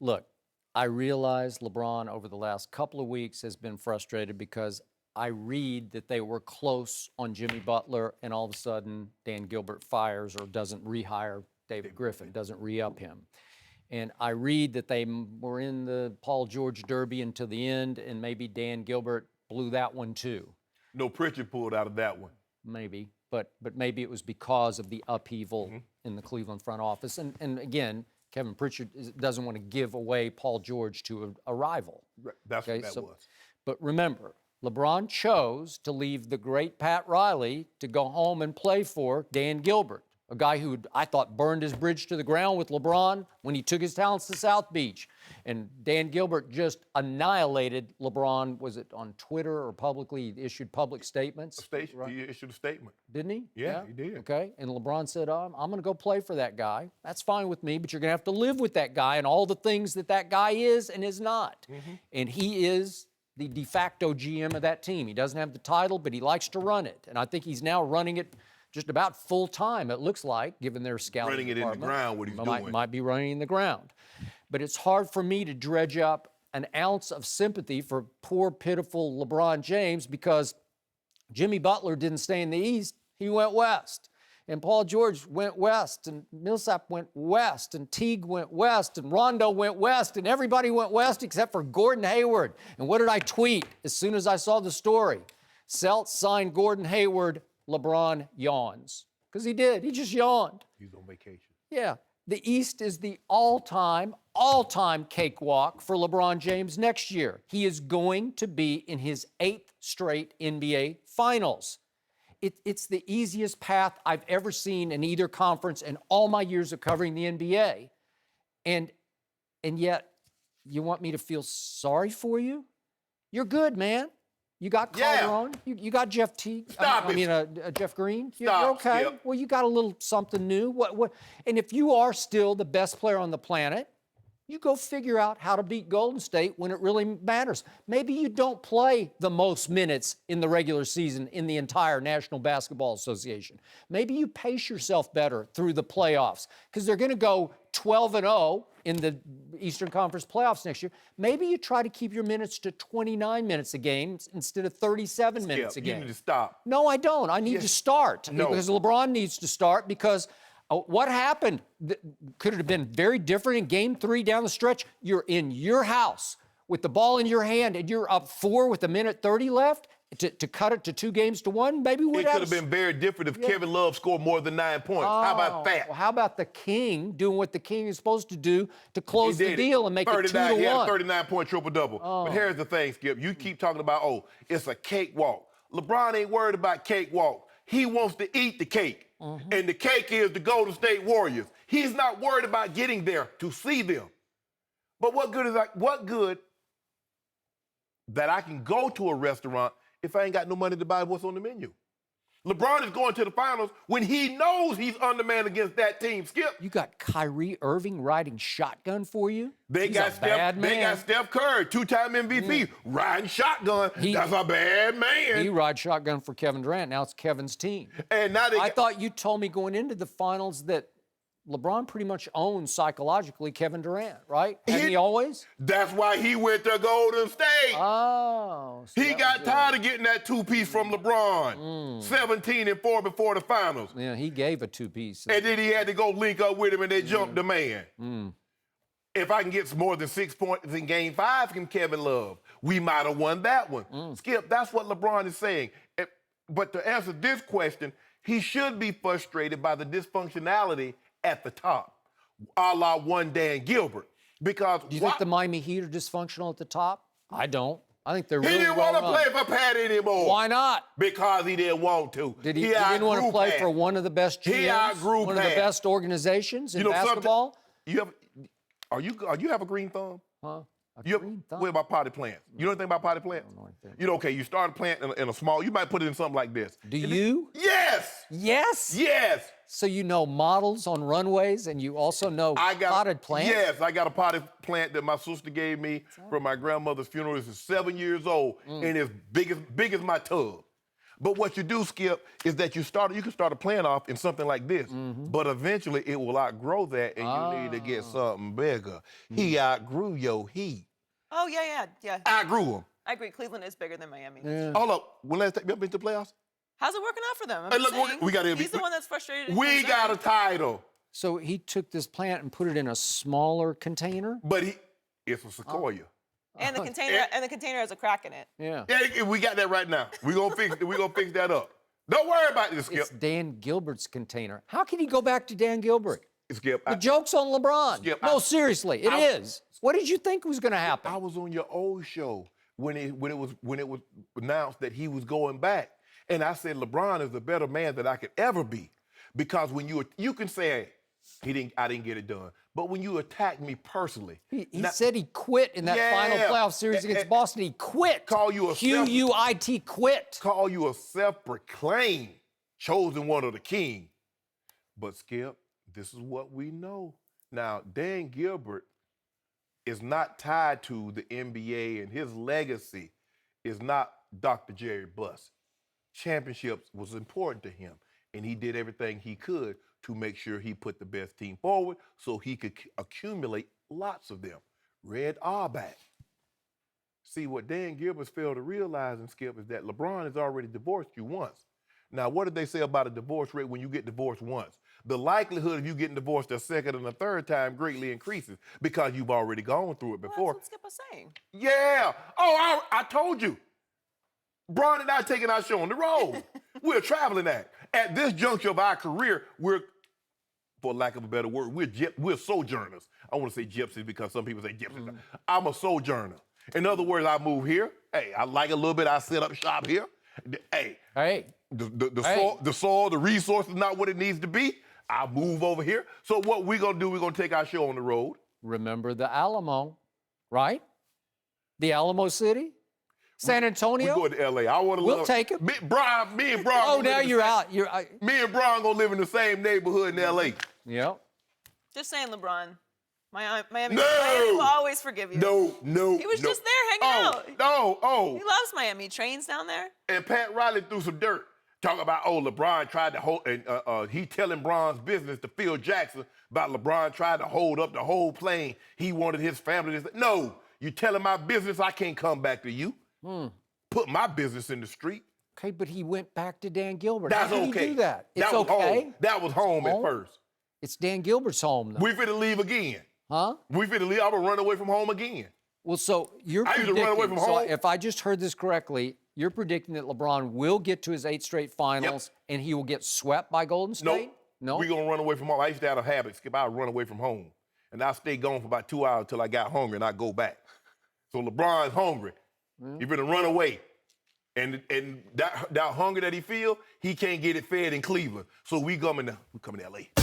Look, I realize LeBron over the last couple of weeks has been frustrated because I read that they were close on Jimmy Butler, and all of a sudden Dan Gilbert fires or doesn't rehire David Griffin, doesn't re-up him. And I read that they were in the Paul George Derby until the end, and maybe Dan Gilbert blew that one too. No, Pritchard pulled out of that one. Maybe, but maybe it was because of the upheaval in the Cleveland front office. And again, Kevin Pritchard doesn't want to give away Paul George to a rival. That's what that was. But remember, LeBron chose to leave the great Pat Riley to go home and play for Dan Gilbert, a guy who I thought burned his bridge to the ground with LeBron when he took his talents to South Beach. And Dan Gilbert just annihilated LeBron. Was it on Twitter or publicly? He issued public statements. Right? He issued a statement. Didn't he? Yeah, he did. Okay. And LeBron said, I'm going to go play for that guy. That's fine with me, but you're going to have to live with that guy and all the things that guy is and is not. And he is the de facto GM of that team. He doesn't have the title, but he likes to run it. And I think he's now running it just about full time, it looks like, given their scouting running it department. in the ground, what he's doing. Might be running in the ground. But it's hard for me to dredge up an ounce of sympathy for poor, pitiful LeBron James because Jimmy Butler didn't stay in the East. He went West. And Paul George went West, and Millsap went West, and Teague went West, and Rondo went West, and everybody went West except for Gordon Hayward. And what did I tweet as soon as I saw the story? Celts signed Gordon Hayward, LeBron yawns. Because he did. He just yawned. He's on vacation. Yeah. The East is the all-time cakewalk for LeBron James next year. He is going to be in his 8th straight NBA Finals. It's the easiest path I've ever seen in either conference in all my years of covering the NBA. And yet, you want me to feel sorry for you? You're good, man. You got Calderon. You got Jeff Teague. Jeff Green. You're okay. Skip. Well, you got a little something new. What? And if you are still the best player on the planet, you go figure out how to beat Golden State when it really matters. Maybe you don't play the most minutes in the regular season in the entire National Basketball Association. Maybe you pace yourself better through the playoffs because they're going to go 12-0 in the Eastern Conference playoffs next year. Maybe you try to keep your minutes to 29 minutes a game instead of 37 minutes a game. You need to stop. No, I don't. I need to start because LeBron needs to start because what happened could it have been very different in Game 3 down the stretch? You're in your house with the ball in your hand and you're up 4 with 1:30 left to cut it to 2 games to 1. Maybe it could have been very different if Kevin Love scored more than 9 points. How about that? Well, how about the King doing what the King is supposed to do to close the deal and make it 2-1? He had a 39-point triple-double. But here's the thing, Skip. You keep talking about, it's a cakewalk. LeBron ain't worried about cakewalk. He wants to eat the cake. And the cake is the Golden State Warriors. He's not worried about getting there to see them. But what good that I can go to a restaurant if I ain't got no money to buy what's on the menu? LeBron is going to the finals when he knows he's undermanned against that team. Skip. You got Kyrie Irving riding shotgun for you? They got Steph Curry, 2-time MVP, riding shotgun. That's a bad man. He rides shotgun for Kevin Durant. Now it's Kevin's team. And now I thought you told me going into the finals that LeBron pretty much owns psychologically Kevin Durant, right? Hasn't he always? That's why he went to Golden State. Oh. So he got tired of getting that 2-piece from LeBron. 17-4 before the finals. Yeah, he gave a 2-piece. And then he had to go link up with him and they jumped the man. If I can get some more than 6 points in Game 5 from Kevin Love, we might have won that one. Skip, that's what LeBron is saying. But to answer this question, he should be frustrated by the dysfunctionality at the top, a la one Dan Gilbert. Because do you think the Miami Heat are dysfunctional at the top? I don't. I think they're really He didn't want to play for Pat anymore. Why not? Because he didn't want to. Did he didn't want to play for one of the best GMs? He outgrew one of the best organizations in basketball? You have a green thumb? Huh? What about potted plants? You know anything about potted plants? I don't know anything. You know, you start a plant in a small, you might put it in something like this. Do you? Yes! Yes? Yes! So you know models on runways and you also know potted plants? Yes, I got a potted plant that my sister gave me from my grandmother's funeral. It's 7 years old and it's big as my tub. But what you do, Skip, is that you can start a plan off in something like this, but eventually it will outgrow that, and you need to get something bigger. He outgrew your Heat. Oh, yeah. Outgrew him. I agree. Cleveland is bigger than Miami. Yeah. Hold up. When last time you ever been to the playoffs? How's it working out for them? Hey, look, we got He's the one that's frustrated. and We got a concerned. title, So he took this plant and put it in a smaller container? but it's a Sequoia. And the container has a crack in it. Yeah. Yeah, we got that right now. We gonna fix that up. Don't worry about this, Skip. It's Dan Gilbert's container. How can he go back to Dan Gilbert? Skip, The joke's on LeBron. Skip, No, seriously, it is. What did you think was going to happen? I was on your old show when it was announced that he was going back, and I said LeBron is the better man that I could ever be, because when you can say I didn't get it done, but when you attack me personally, He said he quit in that final playoff series against Boston. He quit. Call you a Q-U-I-T, quit. call you a self-proclaimed chosen one of the king. But Skip, this is what we know. Now, Dan Gilbert is not tied to the NBA, and his legacy is not Dr. Jerry Buss. Championships was important to him, and he did everything he could to make sure he put the best team forward so he could accumulate lots of them. Red Auerbach. See, what Dan Gilbert's failed to realize, and Skip, is that LeBron has already divorced you once. Now, what did they say about a divorce rate when you get divorced once? The likelihood of you getting divorced a second and a third time greatly increases because you've already gone through it before. Well, that's what Skip was saying. Yeah. Oh, I told you. Bron and I taking our show on the road. We're traveling at this juncture of our career. We're, for lack of a better word, we're sojourners. I want to say gypsies because some people say gypsies. I'm a sojourner. In other words, I move here. Hey, I like a little bit. I set up shop here. Hey. The soil, the resources, not what it needs to be. I move over here. So what we're gonna do? We're gonna take our show on the road. Remember the Alamo, right? The Alamo City? San Antonio? We go to LA. I want to We'll take it. Me and Bron. Oh, now you're out. Me and Bron gonna live in the same neighborhood in LA. Yep. Just saying, LeBron. Miami No! will always forgive you. No. He was just there hanging out. No. He loves Miami. Trains down there. And Pat Riley threw some dirt. Talking about, LeBron tried to hold, and he telling Bron's business to Phil Jackson about LeBron tried to hold up the whole plane. He wanted his family to. No, you telling my business, I can't come back to you. Put my business in the street. Okay, but he went back to Dan Gilbert. That's How did okay. he do that? It's that was okay. Home. That was home at first. It's Dan Gilbert's home, though. We finna leave again. Huh? We finna leave. I'm gonna run away from home again. Well, so you're I used to predicting, run away from so home. if I just heard this correctly, you're predicting that LeBron will get to his 8 straight finals and he will get swept by Golden State? No. We're gonna run away from home. I used to have a habit, Skip. I'd run away from home. And I'd stay gone for about 2 hours until I got hungry and I'd go back. So LeBron's hungry. He's gonna run away. And that hunger that he feel, he can't get it fed in Cleveland. So we coming to LA.